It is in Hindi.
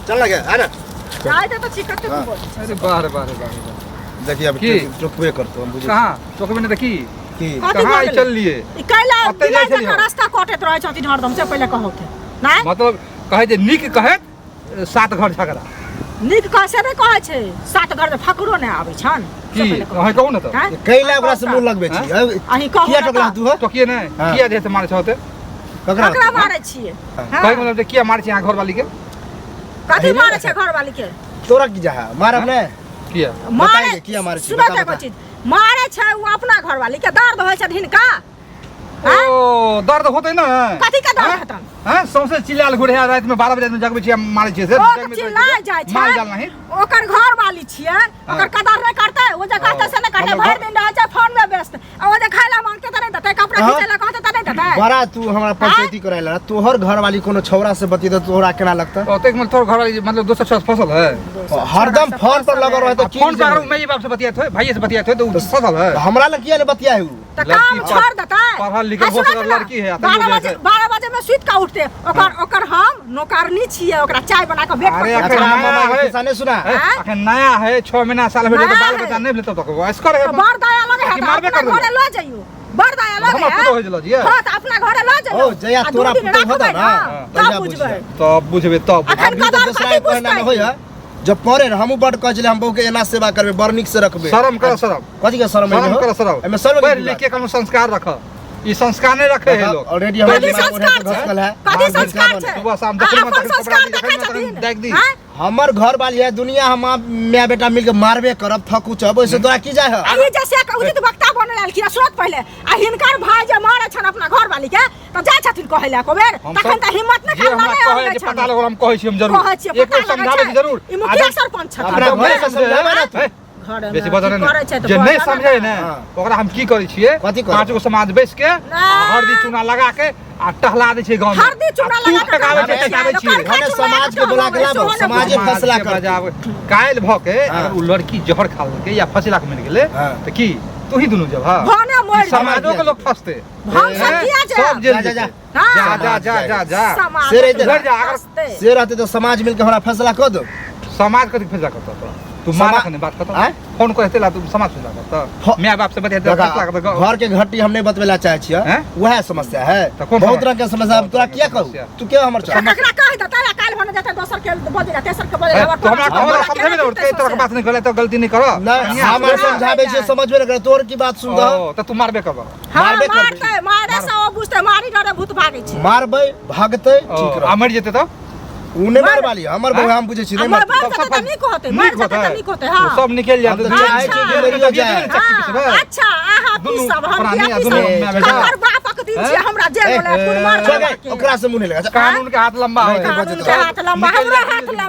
चल लगे है ना चाय दे तो चिकट के बोल अरे बाहर बाहर देखिए अब चुपवे करतो हम बुझे कहां चौक में देखी की कहां चल लिए इकैला ओते जाइ छलियै। रास्ता कटत रहै छथिन हरदम से पहिले कहौ थे नै मतलब कहे जे निक कहे 7 घर झगड़ा नीक कैसे नहीं कहै छै 7 घर में फकरो नहीं आबै छन की कहे कहू न त कैला ओकरा से मुंह लगबे छी अही कहू किया टकला तू हो तो किए नै किया जे से मारे छते ककरा मारे छिए कहे मतलब जे किया मारे छी घर वाली के कथि मारे छै घर वाली के तोरा की जा मारब ने किया बताइए किया मारे छी सुनो के चीज मारे छै वो अपना घर वाली के दर्द होय छै हिनका ओ दर्द होते न कथि का दर्द हतन हां सौसे चिल्लाल घुरे रात में 12 बजे में जगबे छी मारे छी से चिल्ला जाय छै मार जाल नहीं ओकर घर वाली छिए ओकर कदर नहीं करते वो जे कहते से नहीं करते भर दिन रह जाय फोन में व्यस्त आ वो जे खाइला मांगते त नहीं देते कपड़ा खींचेला कहते त नहीं देते बड़ा तू हमरा पंचायती कराइला तोहर घर वाली कोनो छौरा से बती त तोहरा केना लगता तो तक में तोर घर वाली मतलब दोसर छत फसल है हरदम फोन पर लगा रहे तो की फोन पर मैं बाप से बतियात है भाई से बतियात है तो फसल है हमरा ल किया ने बतिया है तो काम छोड़ देता है पढ़ल लिखल बहुत लड़की है 12 बजे में सुत का उठते ओकर हम नौकरनी छिए ओकरा चाय बना के बेट अरे पर किसाने सुना अखन नया है 6 महीना साल में तो बाल बच्चा नहीं लेतो तो वयस्कर है बार दया लगे है मारबे कर घरे ल जाइयो बार दया लगे हम अपने हो जलो जी हां त अपना घरे ल जाइयो ओ जया तोरा पुतो होता ना तब बुझबै तब बुझबे तब अखन अभी तो दूसरा कहना होय है जब परे हमहु बड कह छले हम बहू के एना सेवा करबे बर्निक से रखबे शर्म कर शर्म कथि के शर्म शर्म कर शर्म एमे शर्म पढ़ लिख के कोनो संस्कार रख ई संस्कार नहीं रखे है लोग ऑलरेडी हमारे कथि दिमाग में संस्कार घसकल है कथि संस्कार छै सुबह शाम देखल अपन संस्कार देखै छथिन देख दी हमर घर वाली है दुनिया हम मां बेटा मिलके मारबे करब थकू छब ओइसे तोरा की जाय है अभी जैसे उचित वक्ता बनल आलखिन सुनत पहले आ हिनकर भाई जे मारे छन अपना घर वाली के त जाय छथिन कहैला को बेर तखन त हिम्मत न करना हमरा कहे जे पता लगल हम कहै छी हम जरूर एक समझाबे जरूर ई मुखिया सरपंच छथिन अपना घर से समझाबे ना तू घर बेसी बजन जे नहीं समझे ने ओकरा हम की करै छियै कथि करै? 5 गो समाज बैस के हरदी चूना लगा के आ टहला दै छै गांव में हरदी चूना लगा के टहलावे छै टहलावे छियै हने समाज के बुला के लाबो समाजे फैसला कर कायल भ के अगर उ लड़की जहर खा लेके या फसिला के मिल गेले त की तू ही दुनु जब हां भने मोर समाजो के लोग फसते हम सब किया जा सब जेल जा, जा से रहते घर जा अगर से रहते तो समाज मिलके हमरा फैसला कर दो समाज कथि फैसला करता तो तू मारा कने बात करता फोन करते ला तू समाज फैसला करता मैं बाप से बतिया फैसला करता घर के घटी हम नहीं बतवेला चाहे छियै वह समस्या है तो कौन बहुत तरह के समस्या तोरा किया कहू तू क्या हमर चाह ककरा कहि देता ला काल भने जाता दोसर के बजेला तेसर के बजेला तो हमरा समझे में ते तरह के बात नहीं करे तो गलती नहीं करो नहीं हमर समझाबे छै समझबे न करे तोर की बात सुन दो तो तू मारबे करबो मारबे करबे मारे से ओ बुझते मारी डरे भूत भागे छै मारबे भागते ठीक रह आ मर जेते तो उने मार वाली हमर बहू हम बुझे छी नहीं हमर मार बाप त नहीं कहते मार जाते त नहीं कहते हां सब निकल जाते हम तो चाहे छी जे मरियो जाए अच्छा आहा की सब हम प्राणी आ दुनु में हमर बापक दिन छै हमरा जेल वाला खून मार ओकरा से मुंह नहीं लगा कानून के हाथ लंबा है कानून के हाथ लंबा हमरा हाथ लंबा